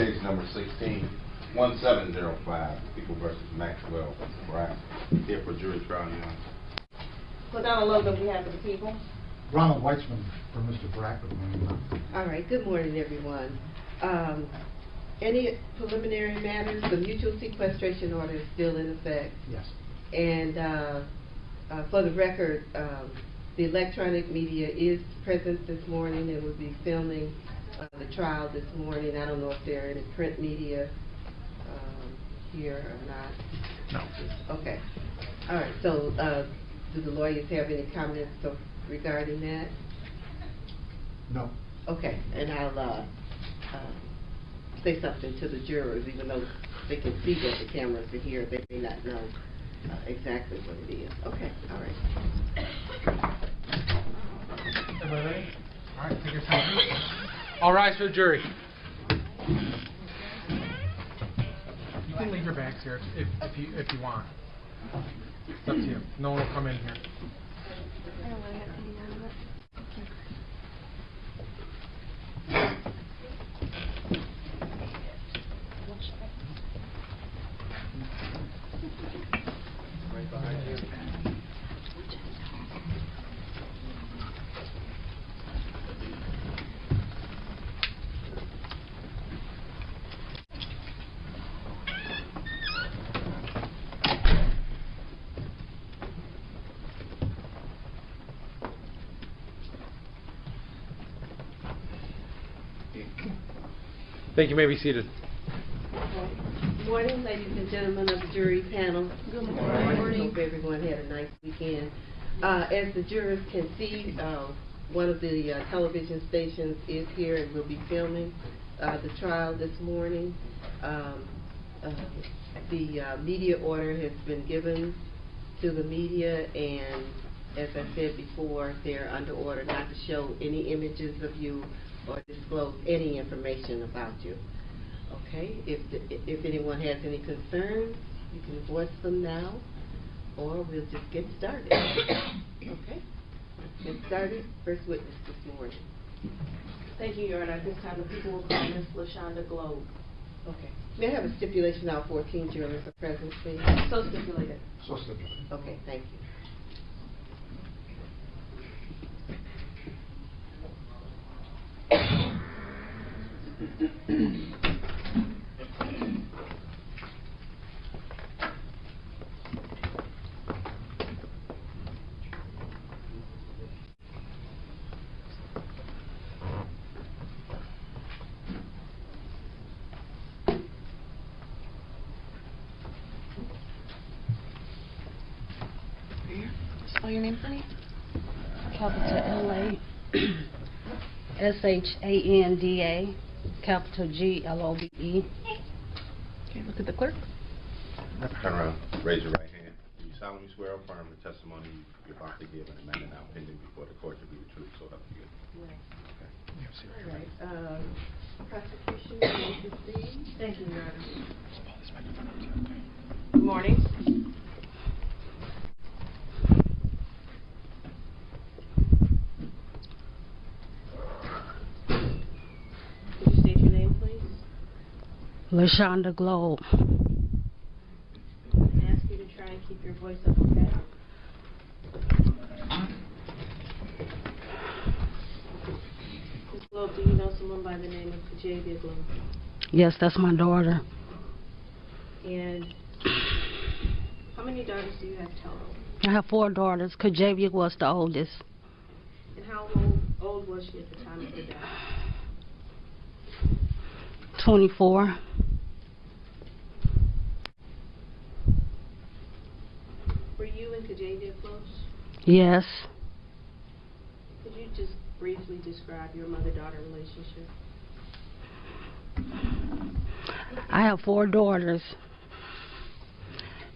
Case number 16-1705, People versus Maxwell Brack. Here for jury trial, Your Honor. Put down a logo on behalf of the people. Ronald Weitzman for Mr. Brack. All right, good morning, everyone. Any preliminary matters? The mutual sequestration order is still in effect. Yes. And for the record, the electronic media is present this morning and will be filming the trial this morning. I don't know if there are any print media here or not. No. Okay. All right, so do the lawyers have any comments regarding that? No. Okay, and I'll say something to the jurors, even though they can see that the cameras are here, they may not know exactly what it is. Okay, all right. Everybody ready? All right, take your time. All rise for the jury. You can leave your bags here if you want. It's up to you. No one will come in here. I don't want to have any of it. Right behind you. Thank you. May be seated. Good morning, ladies and gentlemen of the jury panel. Good morning. Hope everyone had a nice weekend. As the jurors can see, one of the television stations is here and will be filming the trial this morning. The media order has been given to the media, and as I said before, they're under order not to show any images of you or disclose any information about you. Okay, if anyone has any concerns, you can voice them now, or we'll just get started. Okay, get started. First witness this morning. Thank you, Your Honor. At this time, the people will call Ms. Lashonda Globe. Okay. May I have a stipulation all 14 jurors are present, please? So stipulated. So stipulated. Okay, thank you. Spell your name for me. Capital L-A S-H-A-N-D-A, capital G-L-O-B-E. Okay, look at the clerk. Turn around, raise your right hand. Do you solemnly swear or affirm the testimony you're about to give in the matter now pending before the court to be the truth, so help you? Right. Okay. All right. Prosecution, you may proceed. Thank you, Your Honor. Good morning. Could you state your name, please? Lashonda Globe. I'm going to ask you to try and keep your voice up, okay? Ms. Globe, do you know someone by the name of Kajavia Globe? Yes, that's my daughter. And how many daughters do you have total? I have 4 daughters. Kajavia was the oldest. And how old was she at the time of her death? 24. Were you and Kajavia close? Yes. Could you just briefly describe your mother-daughter relationship? I have 4 daughters,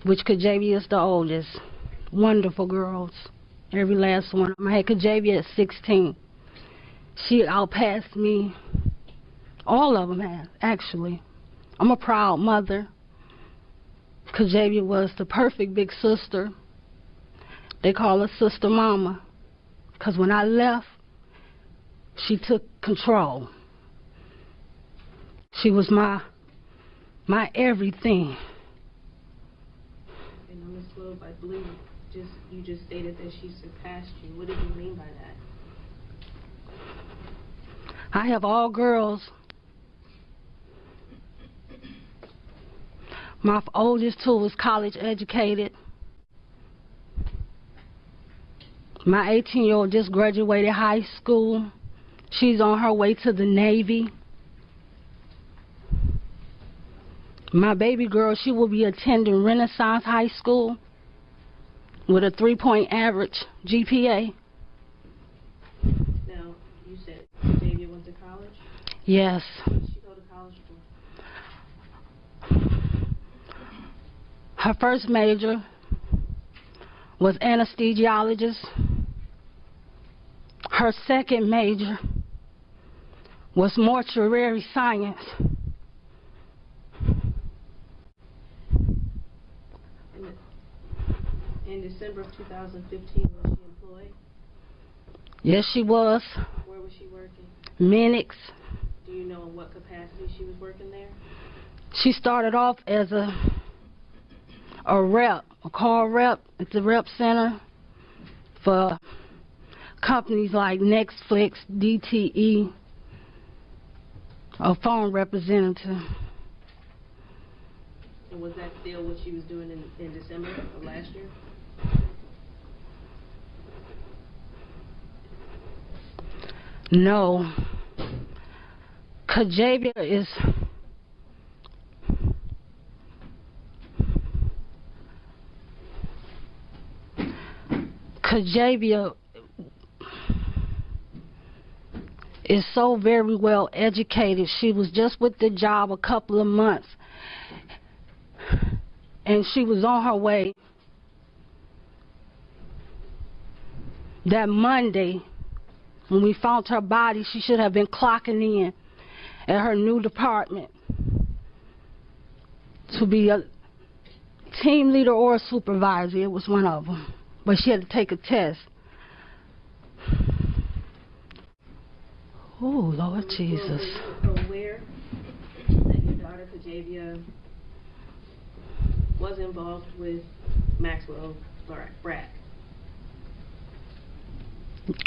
which Kajavia is the oldest. Wonderful girls, every last one. I had Kajavia at 16. She outpassed me. All of them have, actually. I'm a proud mother. Kajavia was the perfect big sister. They call her Sister Mama, because when I left, she took control. She was my everything. And Ms. Globe, I believe you just stated that she surpassed you. What did you mean by that? I have all girls. My oldest two was college educated. My 18-year-old just graduated high school. She's on her way to the Navy. My baby girl, she will be attending Renaissance High School with a 3-point average GPA. Now, you said Kajavia went to college? Yes. What did she go to college for? Her first major was anesthesiologist. Her second major was mortuary science. In December of 2015, was she employed? Yes, she was. Where was she working? Minix. Do you know in what capacity she was working there? She started off as a rep, a call rep at the rep center for companies like Netflix, DTE, a phone representative. And was that still what she was doing in December of last year? No. Kajavia is... Kajavia is so very well educated. She was just with the job a couple of months, and she was on her way that Monday. When we found her body, she should have been clocking in at her new department to be a team leader or a supervisor. It was one of them. But she had to take a test. Oh, Lord Jesus. Were you aware that your daughter Kajavia was involved with Maxwell Brack?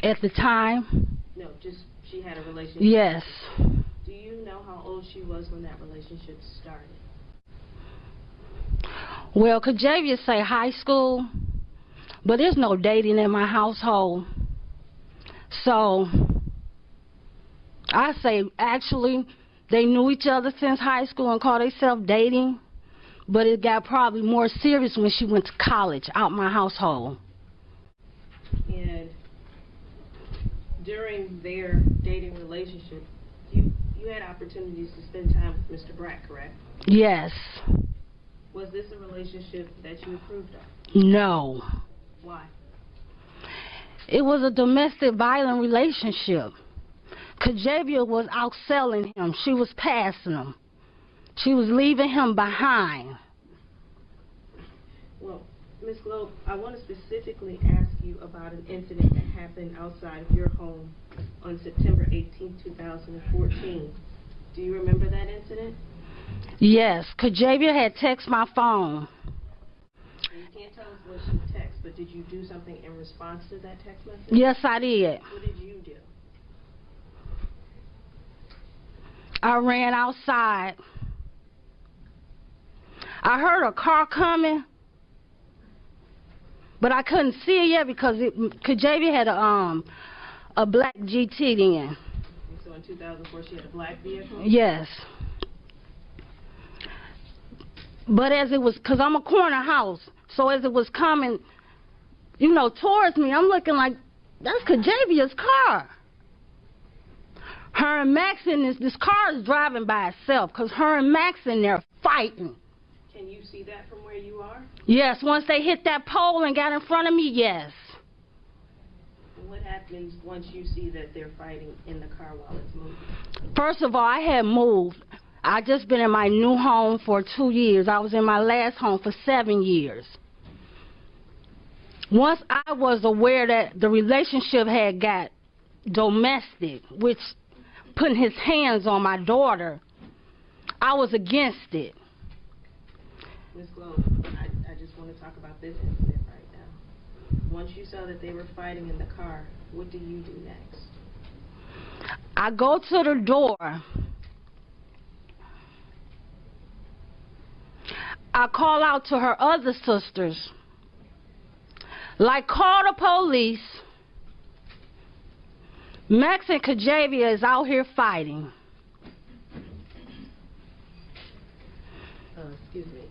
At the time? No, just she had a relationship. Yes. Do you know how old she was when that relationship started? Well, Kajavia say high school, but there's no dating in my household. So, I say actually they knew each other since high school and called themselves dating, but it got probably more serious when she went to college out my household. And during their dating relationship, you had opportunities to spend time with Mr. Brack, correct? Yes. Was this a relationship that you approved of? No. Why? It was a domestic violent relationship. Kajavia was outselling him. She was passing him. She was leaving him behind. Well, Ms. Globe, I want to specifically ask you about an incident that happened outside of your home on September 18, 2014. Do you remember that incident? Yes, Kajavia had texted my phone. You can't tell us what she texted, but did you do something in response to that text message? Yes, I did. What did you do? I ran outside. I heard a car coming, but I couldn't see it yet because Kajavia had a black GT then. So in 2004, she had a black vehicle? Yes. But as it was, because I'm a corner house, so as it was coming, you know, towards me, I'm looking like, that's Kajavia's car. Her and Max in this car is driving by itself, because her and Max in there fighting. Can you see that from where you are? Yes, once they hit that pole and got in front of me, yes. What happens once you see that they're fighting in the car while it's moving? First of all, I had moved. I just been in my new home for 2 years. I was in my last home for 7 years. Once I was aware that the relationship had got domestic, which putting his hands on my daughter, I was against it. Ms. Globe, I just want to talk about this incident right now. Once you saw that they were fighting in the car, what do you do next? I go to the door. I call out to her other sisters, like, call the police. Max and Kajavia is out here fighting. Excuse me.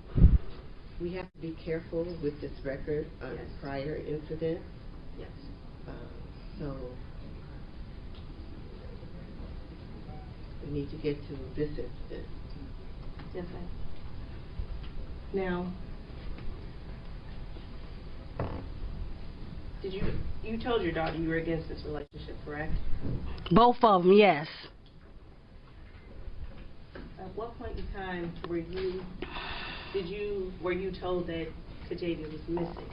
We have to be careful with this record on Yes. prior incident. Yes. So we need to get to this incident. Yes, ma'am. Now, you told your daughter you were against this relationship, correct? Both of them, yes. At what point in time were you told that Kajavia was missing?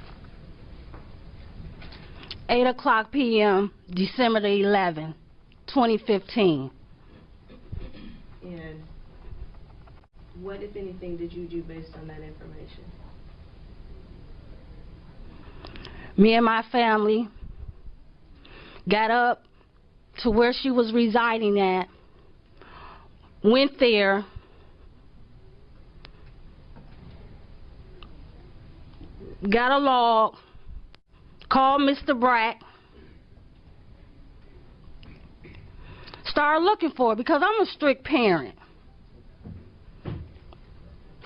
8:00 p.m., December the 11th, 2015. And what, if anything, did you do based on that information? Me and my family got up to where she was residing at, went there, got a log, called Mr. Brack, started looking for her because I'm a strict parent.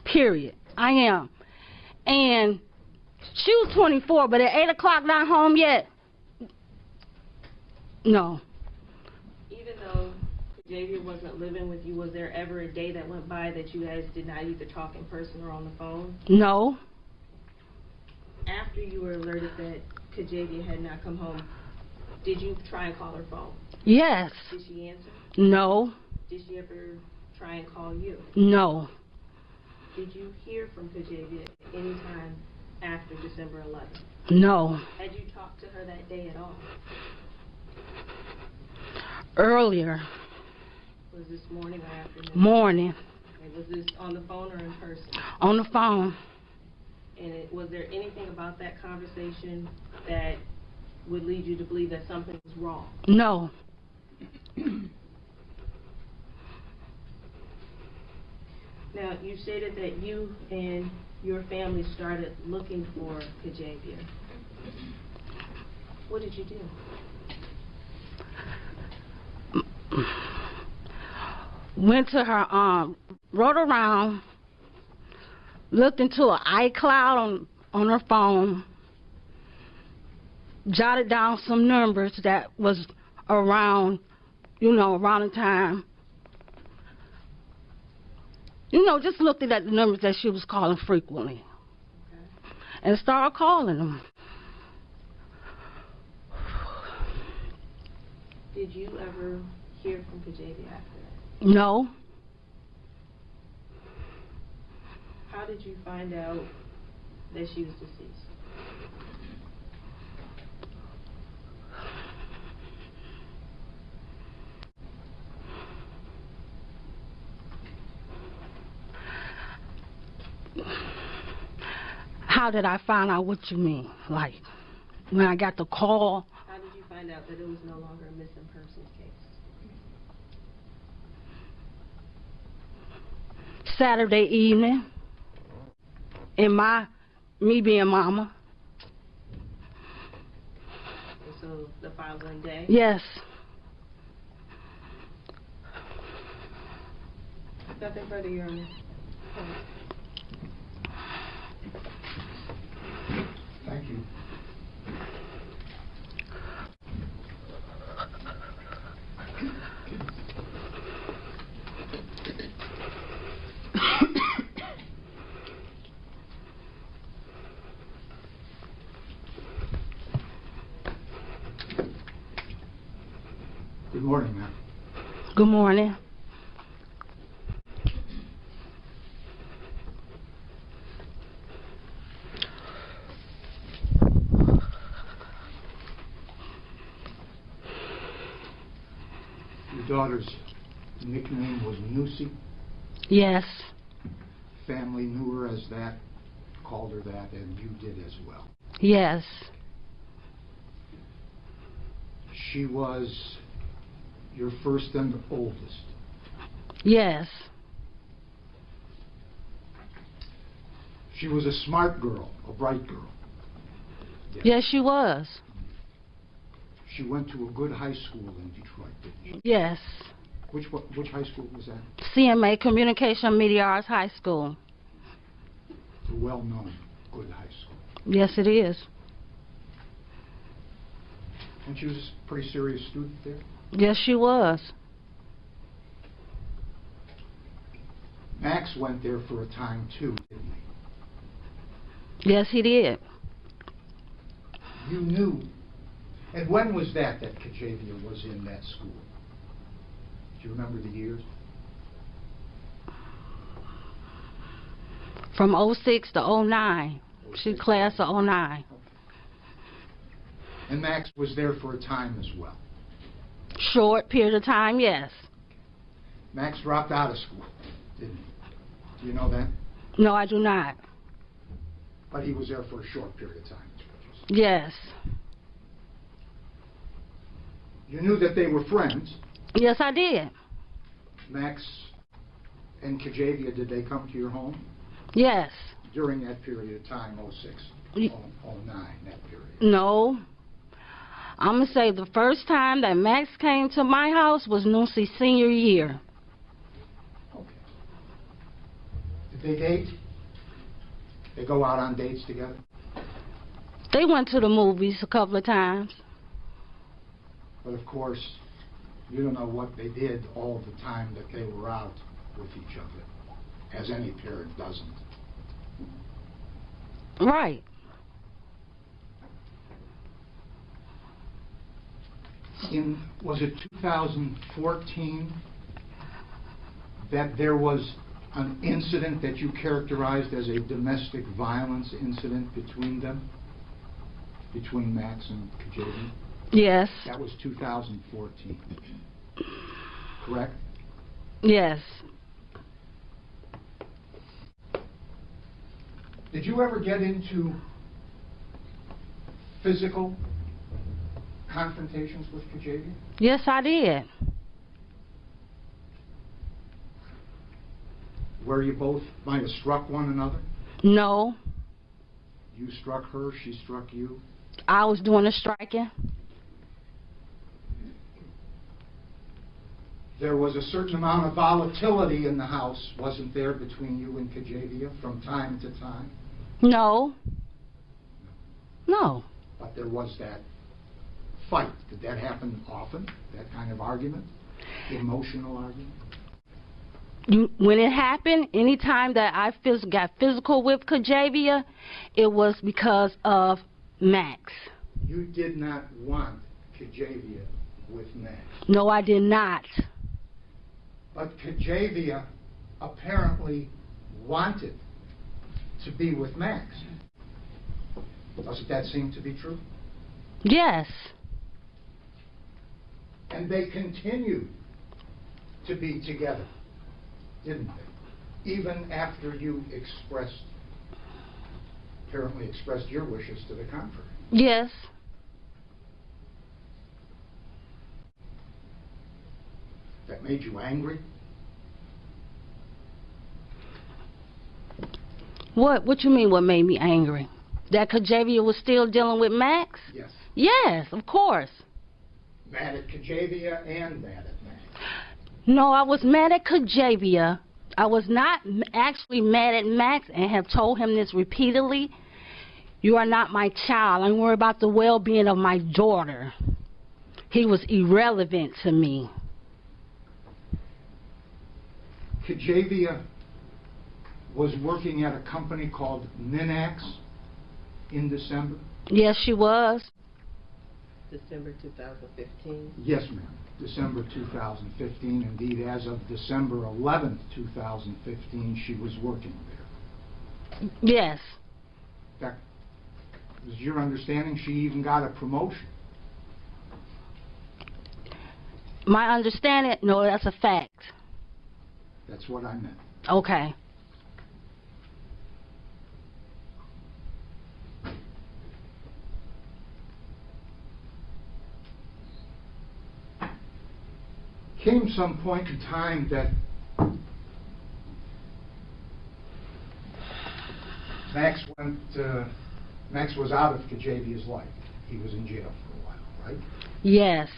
Period. I am. And she was 24, but at 8:00 not home yet? No. Even though Kajavia wasn't living with you, was there ever a day that went by that you guys did not either talk in person or on the phone? No. After you were alerted that Kajavia had not come home, did you try and call her phone? Yes. Did she answer? No. Did she ever try and call you? No. Did you hear from Kajavia at any time after December 11th? No. Had you talked to her that day at all? Earlier. Was this morning or afternoon? Morning. And was this on the phone or in person? On the phone. And was there anything about that conversation that would lead you to believe that something was wrong? No. Now, you stated that you and your family started looking for Kajavia. What did you do? Went to her, wrote around, looked into an iCloud on her phone, jotted down some numbers that was around, around the time. Just looked at the numbers that she was calling frequently. Okay. And started calling them. Did you ever hear from Kajavia after that? No. How did you find out that she was deceased? How did I find out? What you mean? Like, when I got the call? How did you find out that it was no longer a missing persons case? Saturday evening. In me being mama. And so the following day? Yes. Nothing further, Your Honor. Thank you. Good morning, ma'am. Good morning. Your daughter's nickname was Nusi? Yes. Family knew her as that, called her that, and you did as well. Yes. She was your first and oldest. Yes. She was a smart girl, a bright girl. Yes, she was. She went to a good high school in Detroit, didn't she? Yes. Which high school was that? CMA, Communication Media Arts High School. A well-known good high school. Yes, it is. And she was a pretty serious student there? Yes, she was. Max went there for a time too, didn't he? Yes, he did. You knew. And when was that Kajavia was in that school? Do you remember the years? From 06 to 09. She class of 09. And Max was there for a time as well. Short period of time, yes. Max dropped out of school, didn't he? Do you know that? No, I do not. But he was there for a short period of time. Yes. You knew that they were friends. Yes, I did. Max and Kajavia, did they come to your home? Yes. During that period of time, 06, 09, that period? No. I'm going to say the first time that Max came to my house was Nunci's senior year. Okay. Did they date? They go out on dates together? They went to the movies a couple of times. But of course, you don't know what they did all the time that they were out with each other, as any parent doesn't. Right. Was it 2014 that there was an incident that you characterized as a domestic violence incident between them? Between Max and Kajavia? Yes. That was 2014. Correct? Yes. Did you ever get into physical confrontations with Kajavia? Yes, I did. Where you both might have struck one another? No. You struck her, she struck you? I was doing the striking. There was a certain amount of volatility in the house, wasn't there, between you and Kajavia from time to time? No. No. But there was that fight. Did that happen often, that kind of argument? Emotional argument? When it happened, anytime that I got physical with Kajavia, it was because of Max. You did not want Kajavia with Max. No, I did not. But Kajavia apparently wanted to be with Max. Doesn't that seem to be true? Yes. And they continued to be together, didn't they? Even after you apparently expressed your wishes to the contrary. Yes. That made you angry? What you mean what made me angry? That Kajavia was still dealing with Max? Yes. Yes, of course. Mad at Kajavia and mad at Max. No, I was mad at Kajavia. I was not actually mad at Max and have told him this repeatedly. You are not my child. I'm worried about the well-being of my daughter. He was irrelevant to me. Kajavia was working at a company called Minax in December? Yes, she was. December 2015. Yes, ma'am. December 2015. Indeed, as of December 11th, 2015, she was working there. Yes. In fact, was your understanding she even got a promotion? My understanding, no, that's a fact. That's what I meant. Okay. Came some point in time that Max was out of Kajavia's life. He was in jail for a while, right? Yes.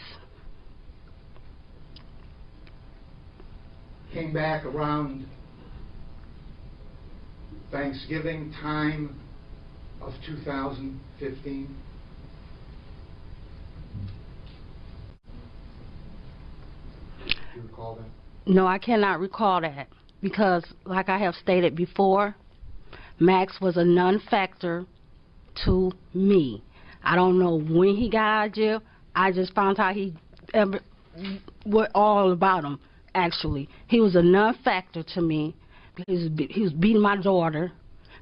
Came back around Thanksgiving time of 2015. Do you recall that? No, I cannot recall that because, like I have stated before, Max was a non-factor to me. I don't know when he got out of jail. I just found out what all about him. Actually, he was a non-factor to me because he was beating my daughter.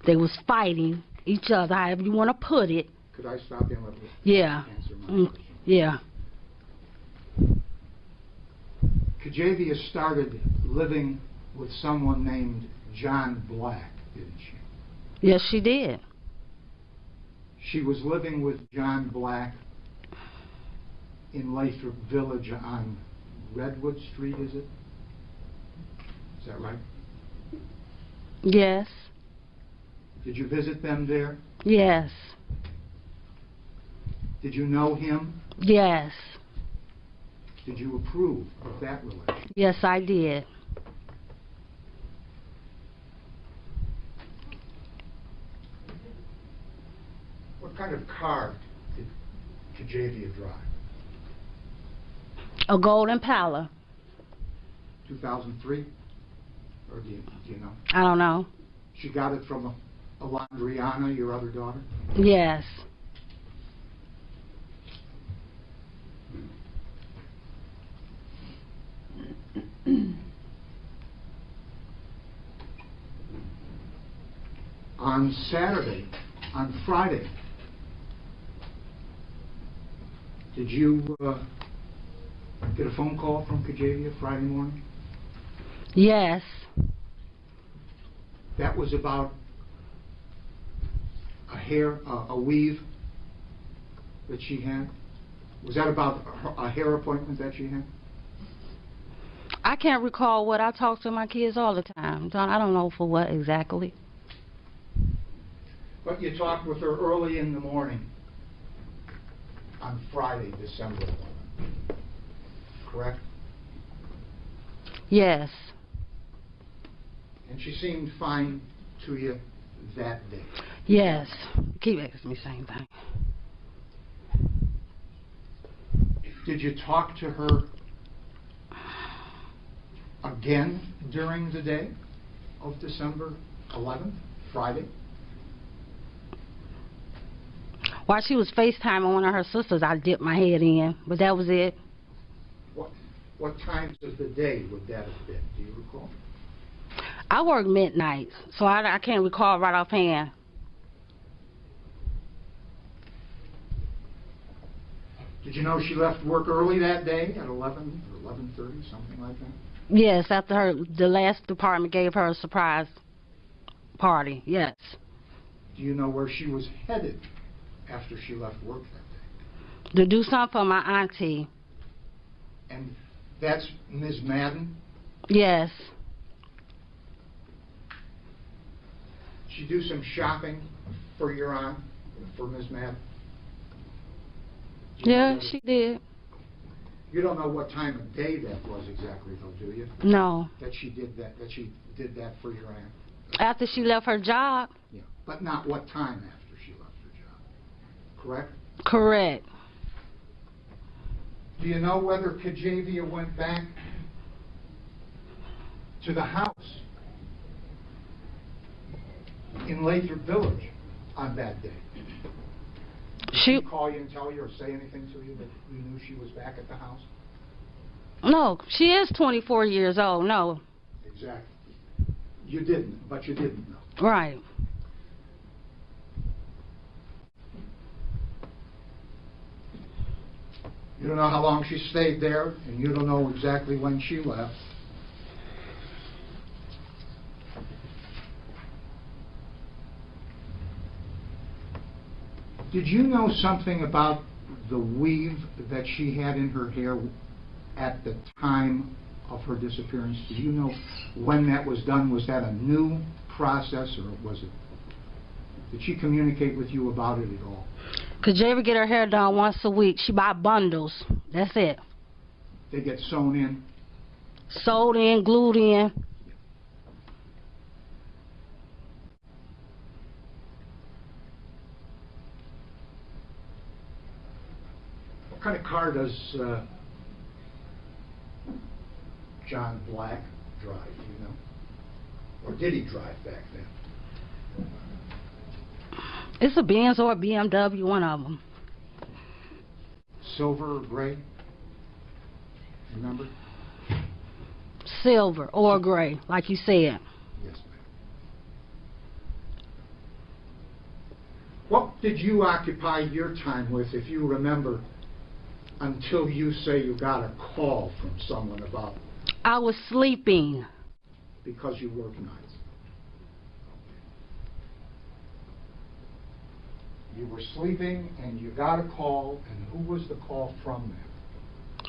They was fighting each other, however you want to put it. Could I stop you and let you Yeah. answer my question? Yeah. Kajavia started living with someone named John Black, didn't she? Yes, she did. She was living with John Black in Lathrop Village on Redwood Street, is it? Is that right? Yes. Did you visit them there? Yes. Did you know him? Yes. Did you approve of that relationship? Yes, I did. What kind of car did Kajavia drive? A gold Impala. 2003? Or do you know? I don't know. She got it from Alondriana, your other daughter? Yes. On Friday, did you get a phone call from Kajavia Friday morning? Yes. That was about a weave that she had? Was that about a hair appointment that she had? I can't recall what I talk to my kids all the time. I don't know for what exactly. But you talked with her early in the morning on Friday, December 11th, correct? Yes. And she seemed fine to you that day? Yes. Keep asking me the same thing. Did you talk to her again during the day of December 11th, Friday? While she was FaceTiming one of her sisters, I dipped my head in, but that was it. What times of the day would that have been? Do you recall? I work midnights, so I can't recall right offhand. Did you know she left work early that day at 11 or 11:30, something like that? Yes, after the last department gave her a surprise party, yes. Do you know where she was headed after she left work that day? To do something for my auntie. And that's Ms. Madden? Yes. She do some shopping for your aunt, for Ms. Madden? Do you know Yeah, that? she did. You don't know what time of day that was exactly, though, do you? No. That she did that for your aunt? After she left her job? Yeah, but not what time after she left her job, correct? Correct. Do you know whether Kajavia went back to the house in Lathrop Village on that day? Did she call you and tell you or say anything to you that you knew she was back at the house? No, she is 24 years old, no. Exactly. You didn't, but you didn't know. Right. You don't know how long she stayed there, and you don't know exactly when she left. Did you know something about the weave that she had in her hair at the time of her disappearance? Do you know when that was done? Was that a new process, or was it... Did she communicate with you about it at all? Kajavia get her hair done once a week. She buy bundles. That's it. They get sewn in? Sewed in, glued in. What kind of car does John Black drive, do you know? Or did he drive back then? It's a Benz or a BMW, one of them. Silver or gray? Remember? Silver or gray, like you said. Yes, ma'am. What did you occupy your time with, if you remember, until you say you got a call from someone about... I was sleeping. Because you work nights. You were sleeping and you got a call, and who was the call from them?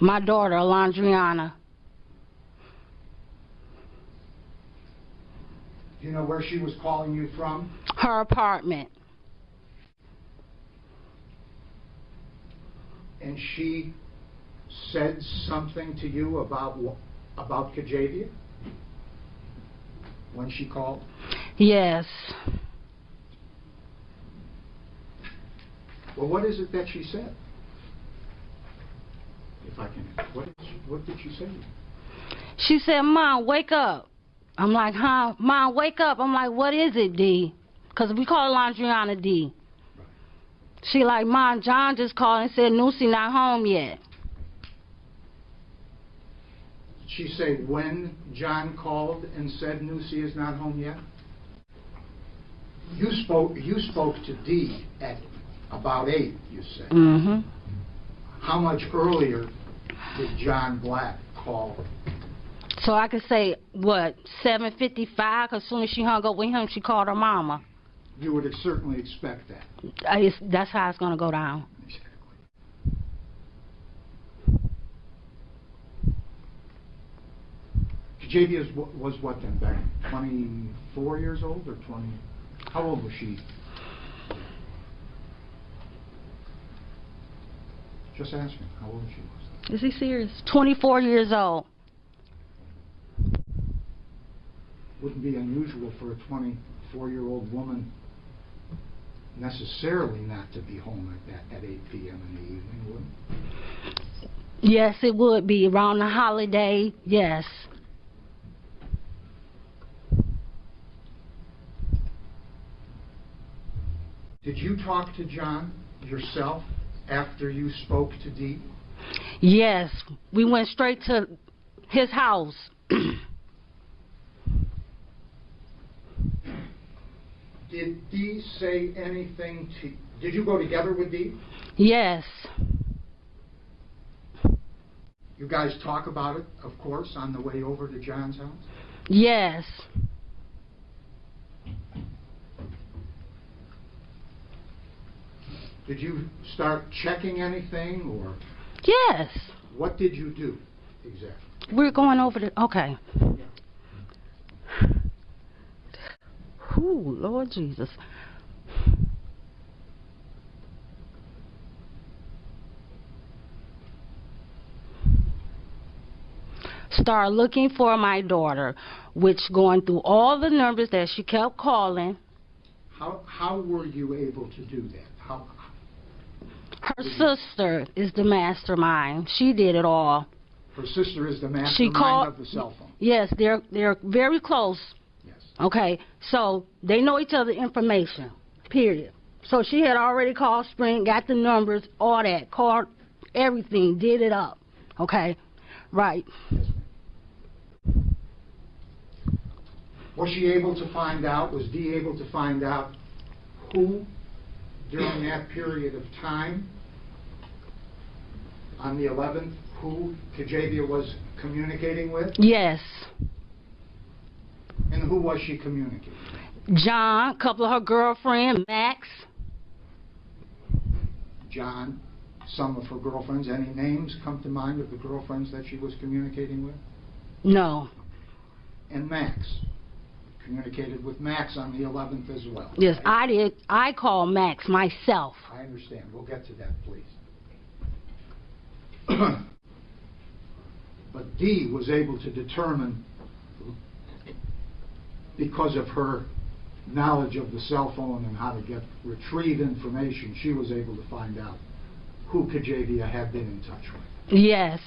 My daughter, Alondriana. Do you know where she was calling you from? Her apartment. And she said something to you about Kajavia when she called? Yes. Well, what is it that she said? If I can, what did she say? She said, Mom, wake up. I'm like, huh? Mom, wake up. I'm like, what is it, D? Because we call Alondriana D. Right. She like, Mom, John just called and said Nusi not home yet. Did she say when John called and said Nusi is not home yet? You spoke to D at about 8, you said. Mm-hmm. How much earlier did John Black call? So I could say, what, 7:55? Because as soon as she hung up with him, she called her mama. You would certainly expect that. That's how it's going to go down. Exactly. Kajavia was what then, back 24 years old or 20? How old was she? Just asking how old she was. Is he serious? 24 years old. Wouldn't be unusual for a 24-year-old woman necessarily not to be home at 8 p.m. in the evening, would it? Yes, it would be. Around the holiday, yes. Did you talk to John yourself after you spoke to Dee? Yes. We went straight to his house. Did Dee say anything to... Did you go together with Dee? Yes. You guys talk about it, of course, on the way over to John's house? Yes. Did you start checking anything, or... Yes. What did you do, exactly? We're going over to... Okay. Ooh, Lord Jesus. Start looking for my daughter, which going through all the numbers that she kept calling. How were you able to do that? Her sister is the mastermind. She did it all. Her sister is the mastermind of the cell phone? Yes, they're very close. Yes. Okay, so they know each other's information, period. So she had already called Spring, got the numbers, all that, called everything, did it up. Okay, right. Yes, ma'am. Was she able to find out, was Dee able to find out who, during that period of time, on the 11th, who Kajavia was communicating with? Yes. And who was she communicating with? John, a couple of her girlfriend, Max. John, some of her girlfriends? Any names come to mind of the girlfriends that she was communicating with? No. And Max? Communicated with Max on the 11th as well? Yes, right? I did. I called Max myself. I understand. We'll get to that, please. But Dee was able to determine, because of her knowledge of the cell phone and how to retrieve information, she was able to find out who Kajavia had been in touch with. Yes.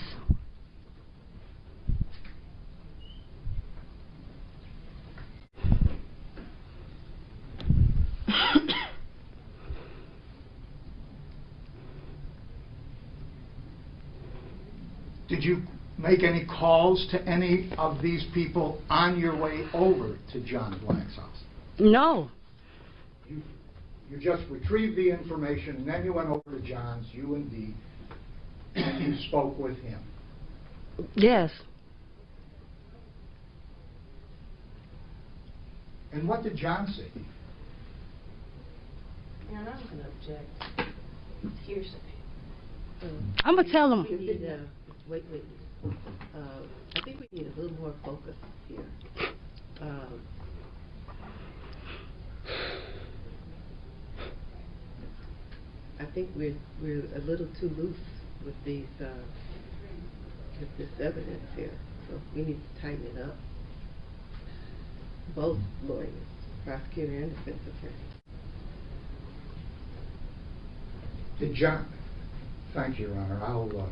Did you make any calls to any of these people on your way over to John Black's house? No. You just retrieved the information, and then you went over to John's, you and Dee, and you spoke with him. Yes. And what did John say? And I'm going to object. Hearsay. I'm going to tell him. We need, wait. I think we need a little more focus here. I think we're a little too loose with these with this evidence here, so we need to tighten it up. Both lawyers, prosecutor and defense attorney. Did John? Thank you, Your Honor. I'll do that.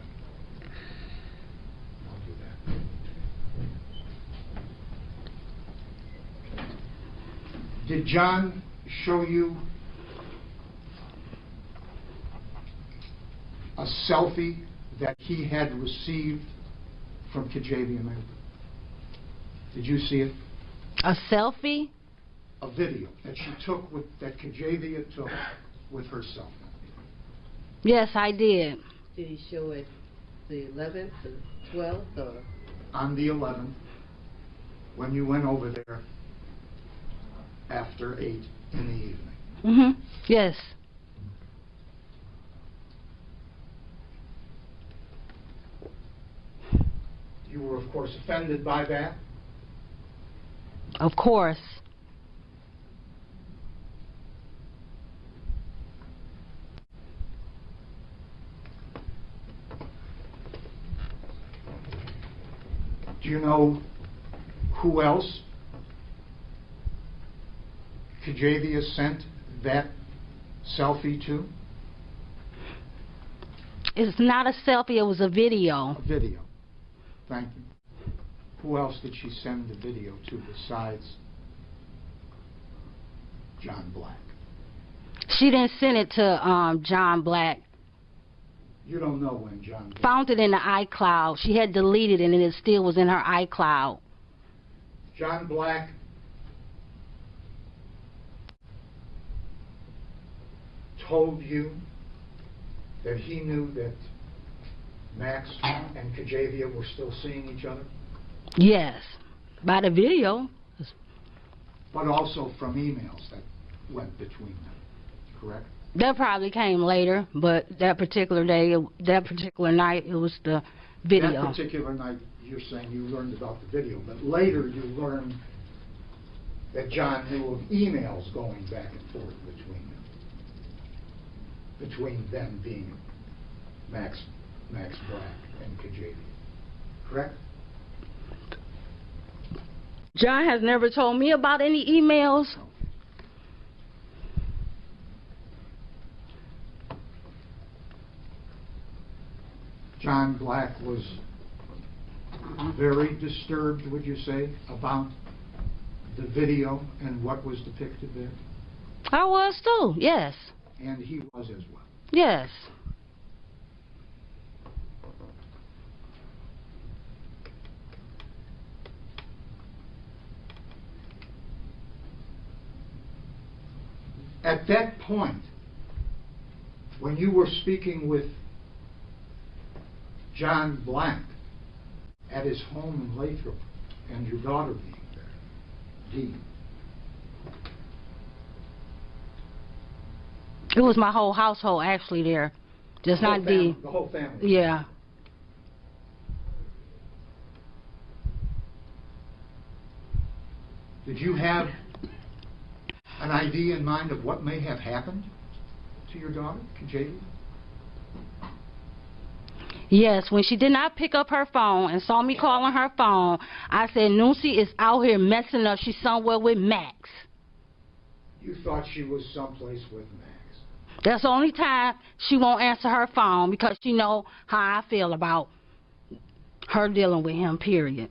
Did John show you a selfie that he had received from Kajavia Globe? Did you see it? A selfie? A video that she took that Kajavia took with her cell phone. Yes, I did. Did he show it the 11th, the 12th, or? On the 11th, when you went over there after 8 in the evening. Mm-hmm. Yes. You were, of course, offended by that. Of course. Do you know who else Kajavia sent that selfie to? It's not a selfie, it was a video. A video. Thank you. Who else did she send the video to besides John Black? She didn't send it to John Black. You don't know when John Black... Found it in the iCloud. She had deleted it and it still was in her iCloud. John Black told you that he knew that Max and Kajavia were still seeing each other? Yes. By the video. But also from emails that went between them, correct? That probably came later, but that particular day, that particular night, it was the video. That particular night, you're saying you learned about the video, but later you learned that John knew of emails going back and forth between them being Max Brack and Kajavia, correct? John has never told me about any emails. John Black was very disturbed, would you say, about the video and what was depicted there? I was too, yes. And he was as well. Yes. At that point, when you were speaking with John Black at his home in Lathrop and your daughter being there, Dee, It was my whole household actually there. Just The whole not family- D. The whole family? Yeah. Did you have an idea in mind of what may have happened to your daughter, Kajavia? Yes, when she did not pick up her phone and saw me calling her phone, I said, Nusi is out here messing up. She's somewhere with Max. You thought she was someplace with Max. That's the only time she won't answer her phone because she know how I feel about her dealing with him, period.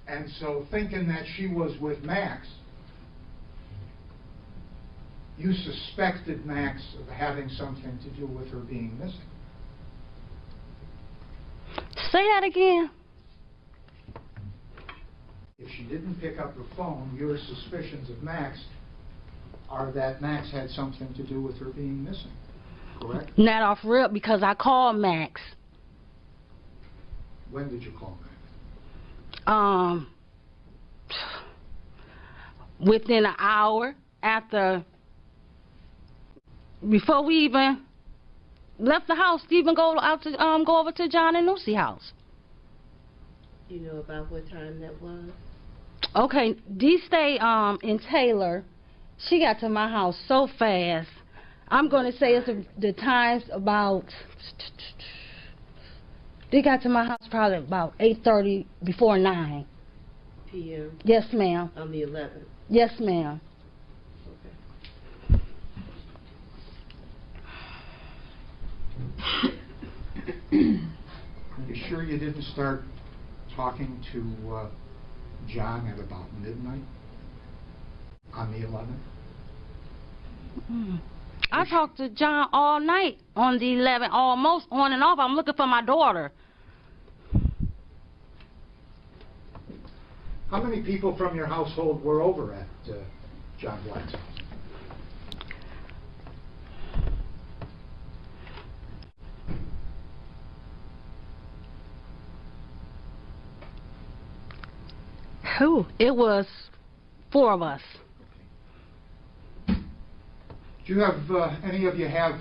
And so thinking that she was with Max, you suspected Max of having something to do with her being missing. Say that again. If she didn't pick up her phone, your suspicions of Max are that Max had something to do with her being missing, correct? Not off rip because I called Max. When did you call Max? Within an hour after, before we even left the house to even go out to go over to John and Lucy's house. You know about what time that was? Okay, Dee stayed in Taylor. She got to my house so fast. I'm gonna say it's the times about. They got to my house probably about 8:30 before 9 p.m. Yes, ma'am. on the 11th. Yes, ma'am. Are you sure you didn't start talking to John at about midnight on the 11th? I talked to John all night on the 11th, almost on and off. I'm looking for my daughter. How many people from your household were over at John Black's house? Who? It was 4 of us. Do you have any of you have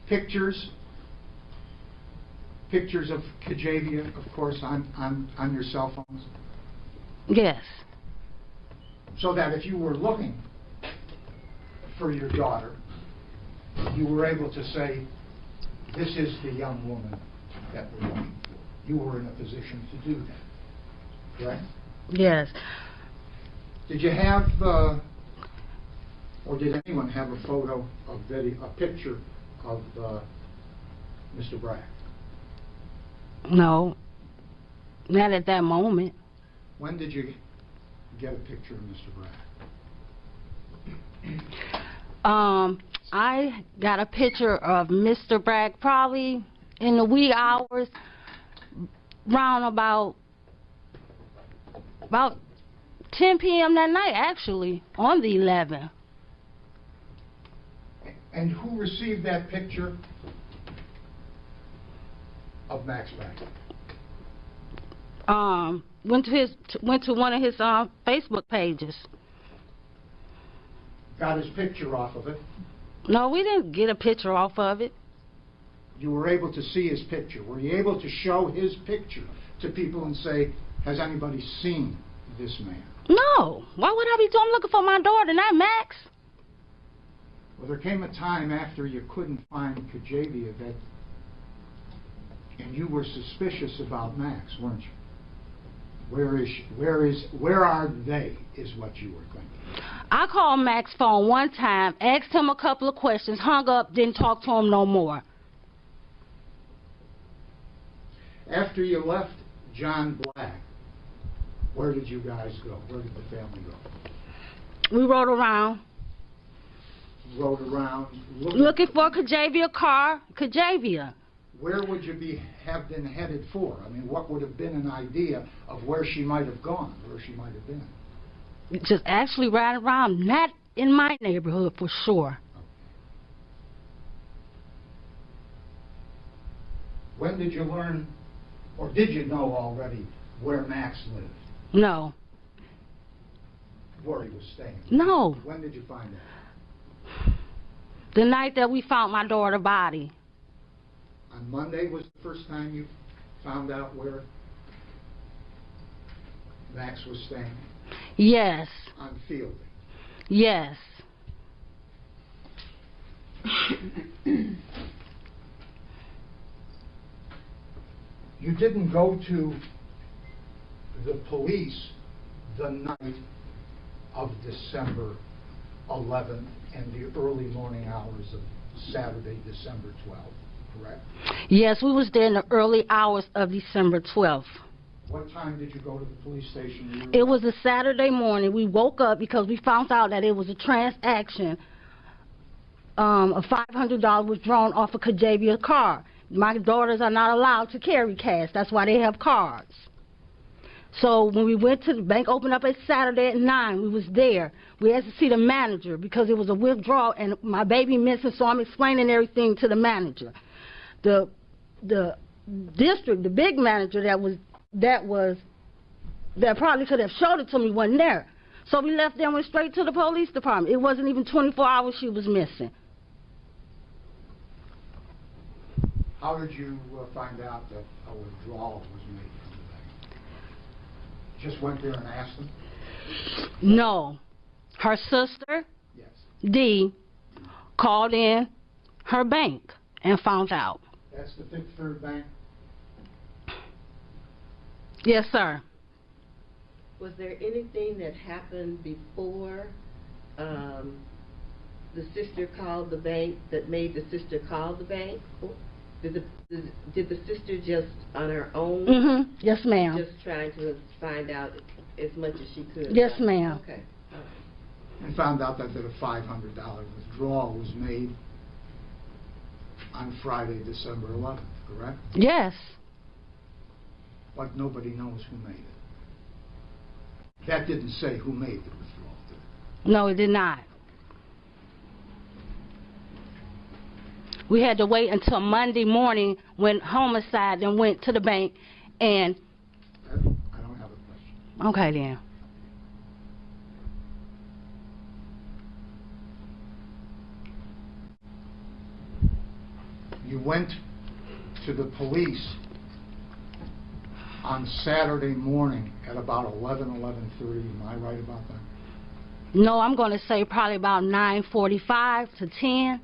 pictures of Kajavia, of course, on your cell phones? Yes. So that if you were looking for your daughter, you were able to say, this is the young woman that we're looking for. You were in a position to do that, correct? Yes. Did you have, or did anyone have a photo, a picture of Mr. Brack? No. Not at that moment. When did you get a picture of Mr. Brack? I got a picture of Mr. Brack probably in the wee hours, round about 10 p.m. that night, actually, on the 11th. And who received that picture of Max Brack? Went to one of his Facebook pages. Got his picture off of it. No, we didn't get a picture off of it. You were able to see his picture. Were you able to show his picture to people and say, has anybody seen this man? No. Why would I be doing? I'm looking for my daughter, not Max. Well, there came a time after you couldn't find Kajavia and you were suspicious about Max, weren't you? Where is she? Where are they, is what you were thinking. I called Max's phone one time, asked him a couple of questions, hung up, didn't talk to him no more. After you left John Black, where did you guys go? Where did the family go? We rode around. Rode around looking for Kajavia car. Kajavia. Where would you have been headed for? I mean, what would have been an idea of where she might have gone, where she might have been? Just actually riding around, not in my neighborhood for sure. When did you learn, or did you know already, where Max lived? No. Where he was staying? No. When did you find that? The night that we found my daughter's body. On Monday was the first time you found out where Max was staying? Yes. On Fielding? Yes. You didn't go to the police the night of December 11th and the early morning hours of Saturday, December 12th, correct? Yes, we was there in the early hours of December 12th. What time did you go to the police station? It was a Saturday morning. We woke up because we found out that it was a transaction. A $500 was drawn off a Kajavia card. My daughters are not allowed to carry cash. That's why they have cards. So when we went to the bank, opened up at Saturday at 9, we was there. We had to see the manager because it was a withdrawal and my baby missing, so I'm explaining everything to the manager. The district, the big manager that probably could have showed it to me wasn't there. So we left there and went straight to the police department. It wasn't even 24 hours she was missing. How did you find out that a withdrawal was made from the bank? Just went there and asked them? No. Her sister, Yes. Dee, called in her bank and found out. That's the Fifth Third Bank? Yes, sir. Was there anything that happened before the sister called the bank that made the sister call the bank? Did the sister just on her own? Mm-hmm. Yes, ma'am. Just trying to find out as much as she could? Yes, ma'am. Okay. All right. And found out that a $500 withdrawal was made on Friday, December 11th, correct? Yes. But nobody knows who made it. That didn't say who made the withdrawal, did it? No, it did not. We had to wait until Monday morning when homicide then went to the bank and... I don't have a question. Okay, then. You went to the police on Saturday morning at about 11:30. Am I right about that? No, I'm going to say probably about 9:45 to 10.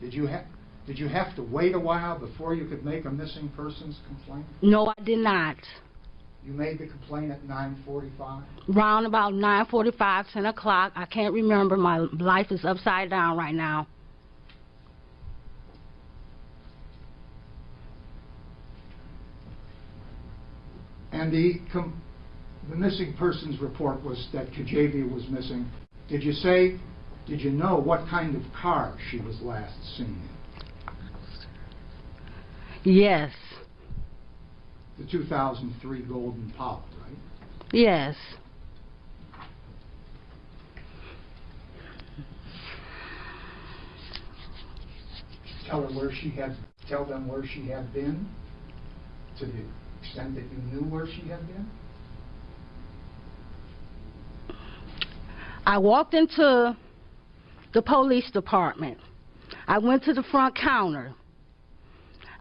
Did you have to wait a while before you could make a missing persons complaint? No, I did not. You made the complaint at 9:45? Round about 9:45, 10 o'clock. I can't remember. My life is upside down right now. And the missing persons report was that Kajavia was missing. Did you know what kind of car she was last seen in? Yes. The 2003 Golden Impala, right? Yes. Tell them where she had been, to the extent that you knew where she had been? I walked into the police department. I went to the front counter.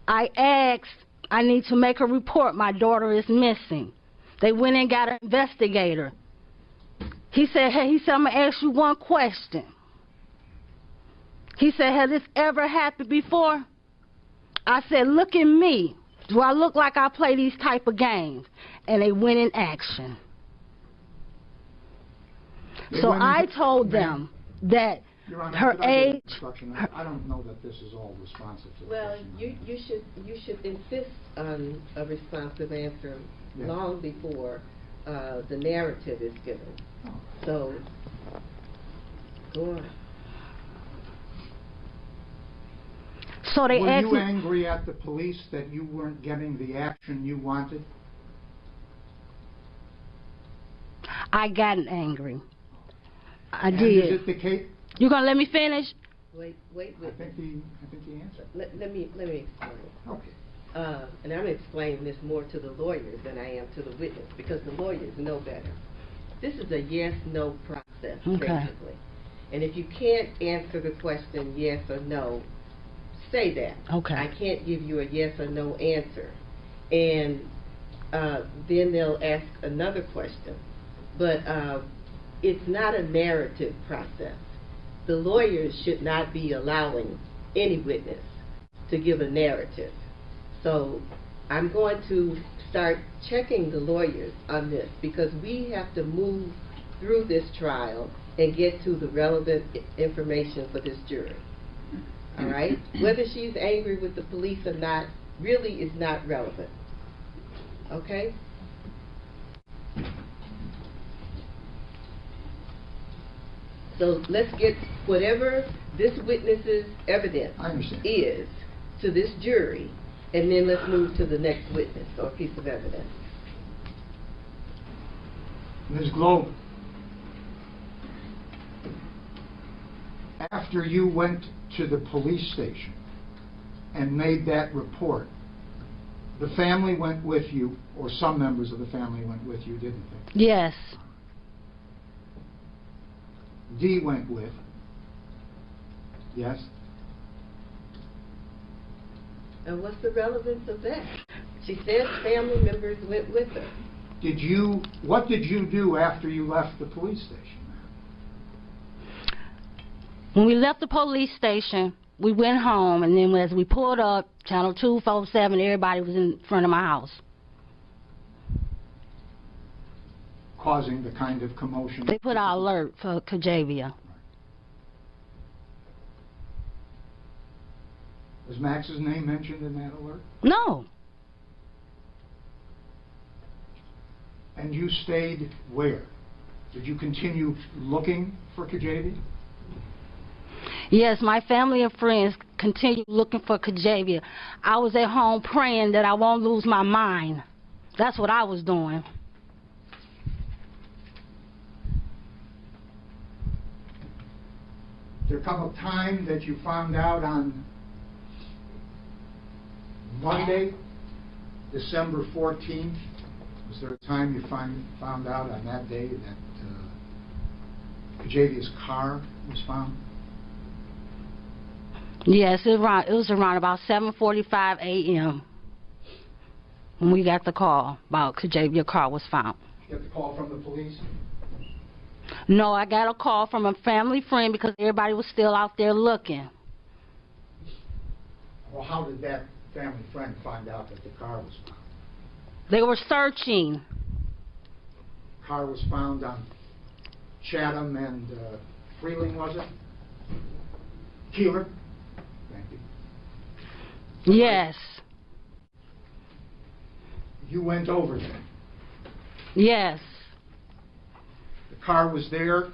I asked, I need to make a report. My daughter is missing. They went and got an investigator. He said, I'm going to ask you one question. He said, has this ever happened before? I said, look at me. Do I look like I play these type of games? And they went in action. So I told them that Your Honor, her could I get age... instruction? I don't know that this is all responsive to the Well, question. you should insist on a responsive answer Yeah. long before the narrative is given. Oh. So, go on. So they Were asked you me... angry at the police that you weren't getting the action you wanted? I got angry. I And did. is it the case? You gonna let me finish? Wait. I think he answered. Let me explain. Okay. And I'm explaining this more to the lawyers than I am to the witness, because the lawyers know better. This is a yes-no process, Okay. basically. And if you can't answer the question yes or no, say that. Okay. I can't give you a yes or no answer. And then they'll ask another question. But it's not a narrative process. The lawyers should not be allowing any witness to give a narrative. So I'm going to start checking the lawyers on this, because we have to move through this trial and get to the relevant information for this jury. All right? Whether she's angry with the police or not really is not relevant. Okay? So let's get whatever this witness's evidence is to this jury, and then let's move to the next witness or piece of evidence. Ms. Globe, after you went to the police station and made that report, the family went with you, or some members of the family went with you, didn't they? Yes. Dee went with. Yes? And what's the relevance of that? She said family members went with her. What did you do after you left the police station? When we left the police station, we went home, and then as we pulled up, Channel 247, everybody was in front of my house. Causing the kind of commotion? They put out alert for Kajavia. Was Max's name mentioned in that alert? No. And you stayed where? Did you continue looking for Kajavia? Yes, my family and friends continued looking for Kajavia. I was at home praying that I won't lose my mind. That's what I was doing. There come a time that you found out on Monday, December 14th. Was there a time you found out on that day that Kajavia's car was found? Yes, it was around about 7:45 a.m. when we got the call about Kajavia's car was found. You got the call from the police? No, I got a call from a family friend because everybody was still out there looking. Well, how did that family friend find out that the car was found? They were searching. The car was found on Chatham and Freeling, was it? Keeler? Thank you. Yes. You went over there. Yes. The car was there.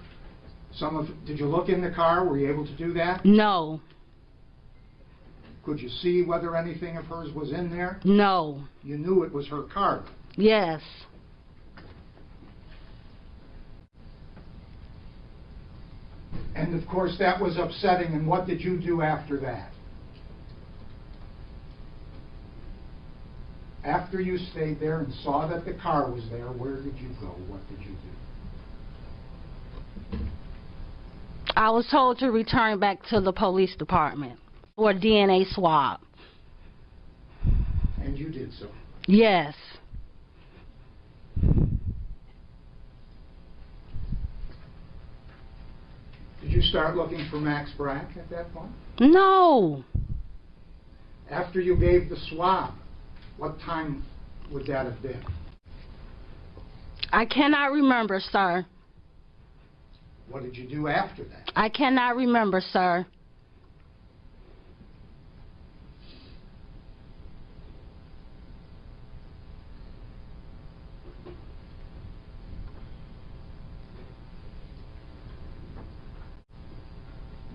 Did you look in the car? Were you able to do that? No. Could you see whether anything of hers was in there? No. You knew it was her car? Yes. And of course that was upsetting, and what did you do after that? After you stayed there and saw that the car was there, where did you go? What did you do? I was told to return back to the police department for a DNA swab. And you did so? Yes. Did you start looking for Max Brack at that point? No. After you gave the swab, what time would that have been? I cannot remember, sir. What did you do after that? I cannot remember, sir.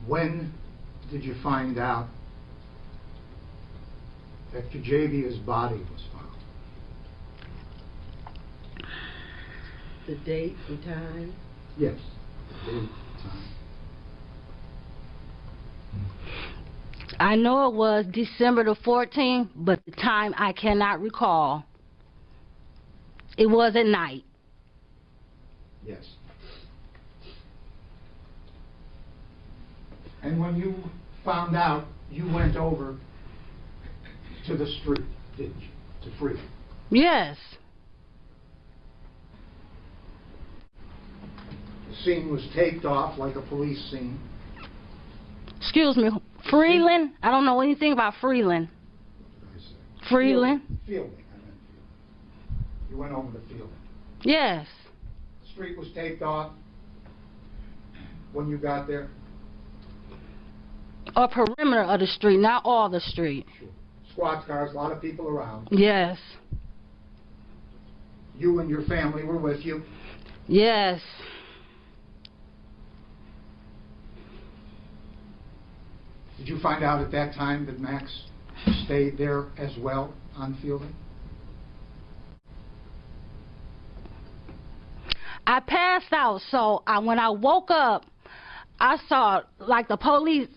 When did you find out that Kajavia's body was found? The date and time? Yes. The date, time. I know it was December the 14th, but the time I cannot recall. It was at night. Yes. And when you found out, you went over to the street, didn't you? To Freedom. Yes. The scene was taped off like a police scene. Excuse me, Freeland? I don't know anything about Freeland. Freeland? Fielding, I meant Fielding. You went over to Fielding. Yes. The street was taped off when you got there? A perimeter of the street, not all the street. Sure. Squad cars, a lot of people around. Yes. You and your family were with you? Yes. Did you find out at that time that Max stayed there as well on Fielding? I passed out, so when I woke up, I saw like the police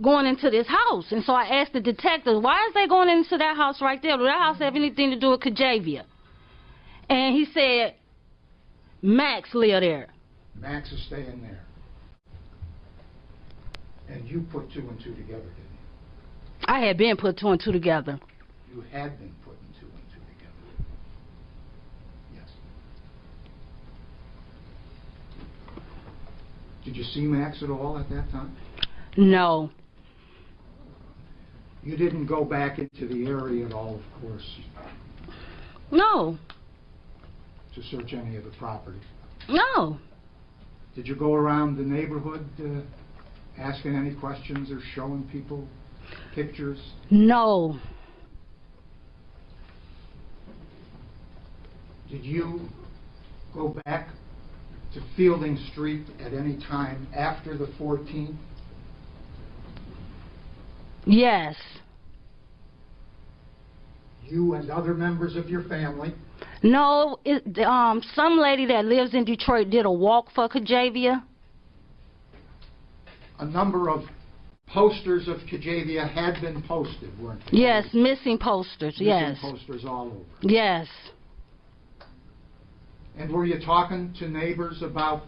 going into this house, and so I asked the detective, why is they going into that house right there? Do that house have anything to do with Kajavia? And he said, Max lived there. Max is staying there. And you put two and two together, didn't you? I had been put two and two together. You had been putting two and two together. Yes. Did you see Max at all at that time? No. You didn't go back into the area at all, of course, No. to search any of the property. No. Did you go around the neighborhood asking any questions or showing people pictures? No. Did you go back to Fielding Street at any time after the 14th? Yes. You and other members of your family? No, some lady that lives in Detroit did a walk for Kajavia. A number of posters of Kajavia had been posted, weren't they? Yes, missing posters, yes. Missing posters all over. Yes. And were you talking to neighbors about...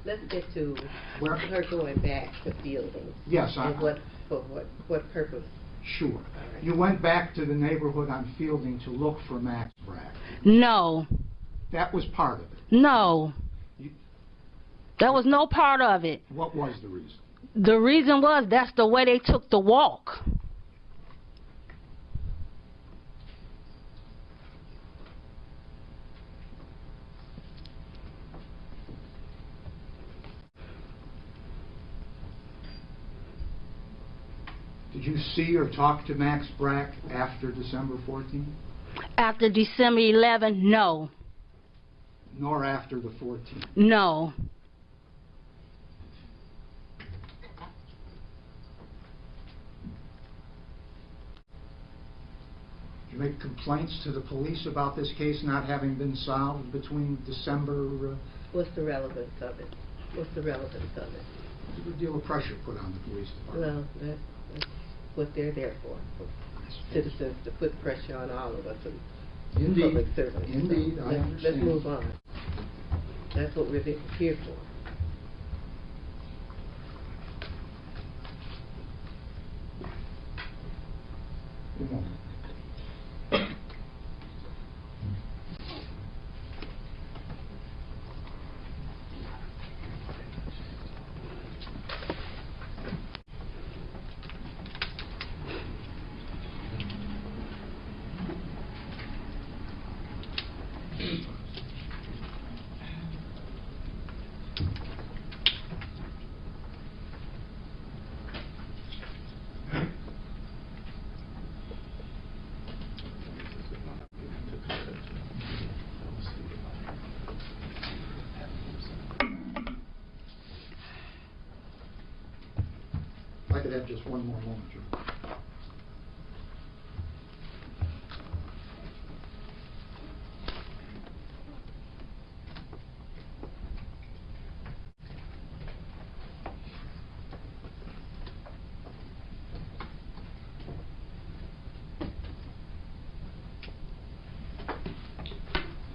Let's get to Where? her going back to Fielding. Yes, And for what purpose? Sure. right. You went back to the neighborhood on Fielding to look for Max Brack. No. That was part of it. No. That was no part of it. What was the reason? The reason was that's the way they took the walk. Did you see or talk to Max Brack after December 14th? After December 11th, no. Nor after the 14th? No. Did you make complaints to the police about this case not having been solved between December... What's the relevance of it? What's the relevance of it? There's a good deal of pressure put on the police department. Well, that's what they're there for citizens, to put pressure on all of us and Indeed. public servants. Indeed, I understand. Let's move on. That's what we're here for. Good morning. If I could have just one more moment, Joe.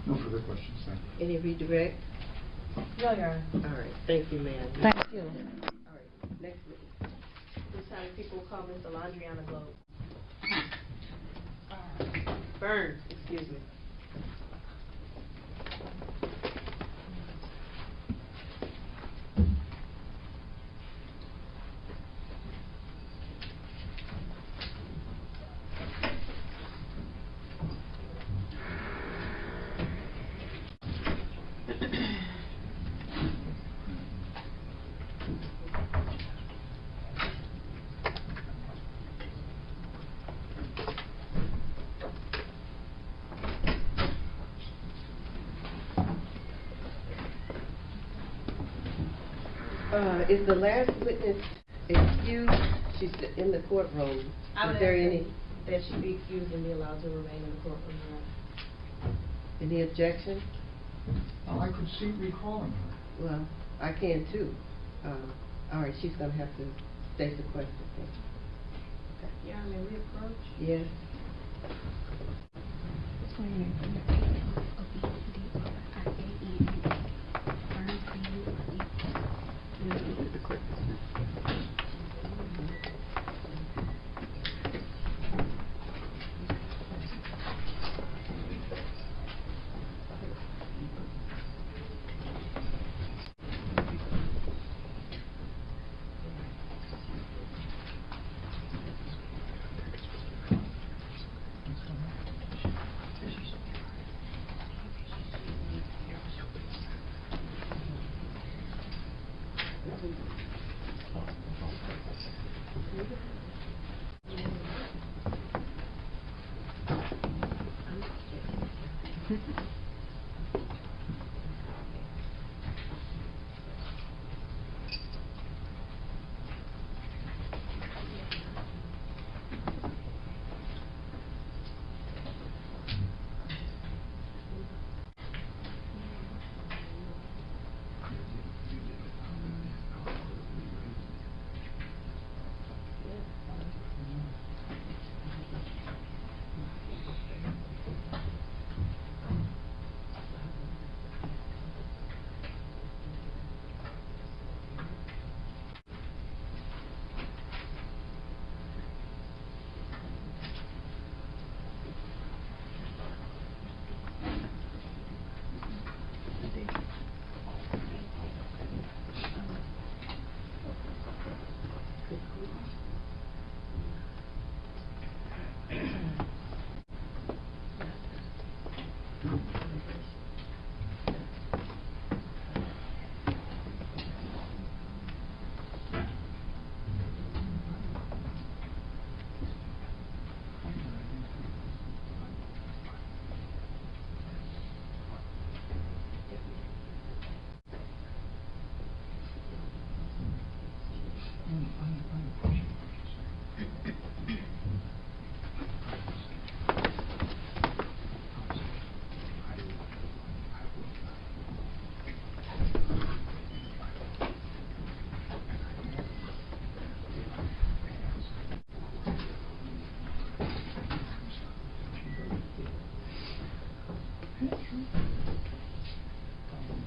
No further questions, thank you. Any redirect? No, Your Honor. All right, thank you, ma'am. Thank you. All right, next witness. time people call Mr. Laundry on the Globe? Burns, excuse me. Is the last witness excused? She's in the courtroom. Is there any? That she be excused and be allowed to remain in the courtroom. Any objection? Well, I could see recalling her. Well, I can too. All right, she's going to have to stay sequestered. Yeah, I mean, we approach. Yes.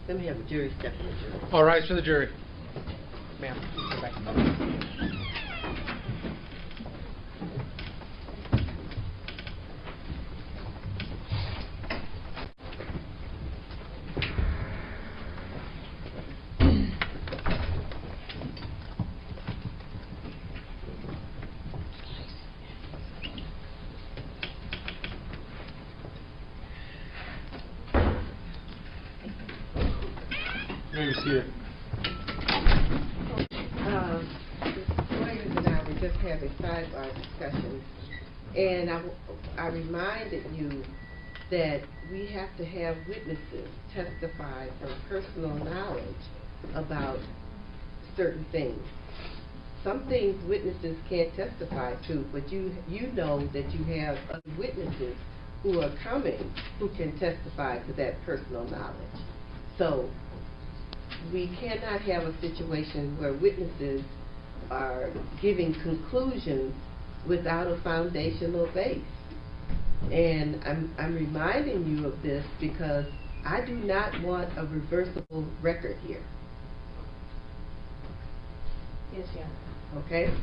Let me have a jury step in the jury. All rise for the jury. Ma'am, go back. You may be seated. The lawyers and I were just having sidebar discussions, and I reminded you that we have to have witnesses testify from personal knowledge about certain things. Some things witnesses can't testify to, but you know that you have other witnesses who are coming who can testify to that personal knowledge. So we cannot have a situation where witnesses are giving conclusions without a foundational base. And I'm reminding you of this because I do not want a reversible record here. Yes, yeah. Okay?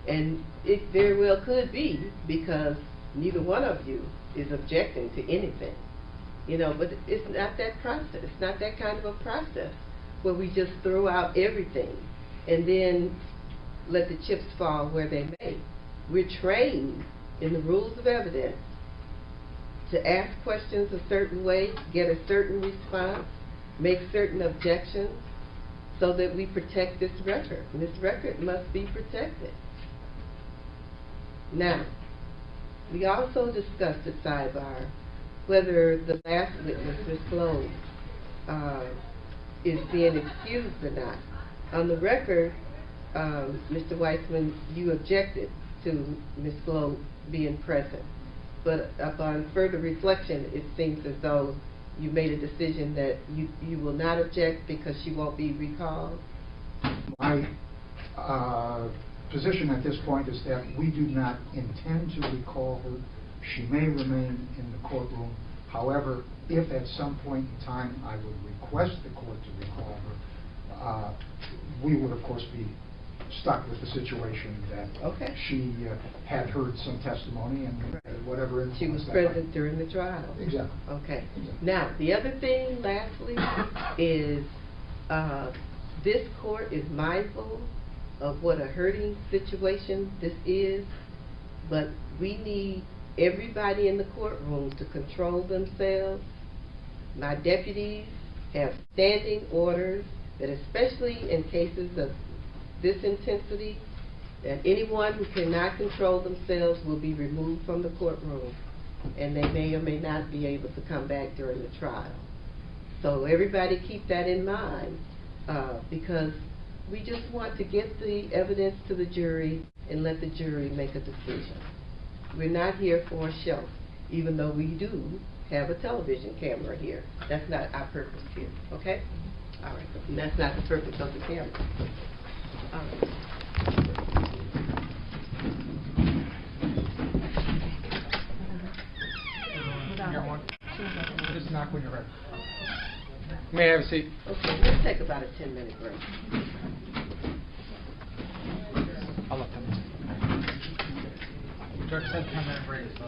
And it very well could be because neither one of you is objecting to anything. You know, but it's not that process. It's not that kind of a process where we just throw out everything and then let the chips fall where they may. We're trained in the rules of evidence to ask questions a certain way, get a certain response, make certain objections, so that we protect this record. And this record must be protected. Now, we also discussed at sidebar whether the last witness, Ms. Globe, is being excused or not. On the record, Mr. Weissman, you objected to Ms. Globe being present. But upon further reflection, it seems as though you made a decision that you will not object because she won't be recalled. My position at this point is that we do not intend to recall her. She may remain in the courtroom. However, if at some point in time I would request the court to recall her, we would of course be stuck with the situation that she had heard some testimony and whatever influence she was that present might. during the trial. Exactly. Okay. Exactly. Now, the other thing, lastly, is this court is mindful of what a hurting situation this is, but we need everybody in the courtroom to control themselves. My deputies have standing orders that, especially in cases of this intensity, that anyone who cannot control themselves will be removed from the courtroom, and they may or may not be able to come back during the trial. So everybody keep that in mind, because we just want to get the evidence to the jury and let the jury make a decision. We're not here for a show, even though we do have a television camera here. That's not our purpose here, okay? All right, and that's not the purpose of the camera. All right. Just knock when you're ready. May I have a seat? Okay, let's take about a 10-minute break. I'll let them. Judge said 10-minute break, so.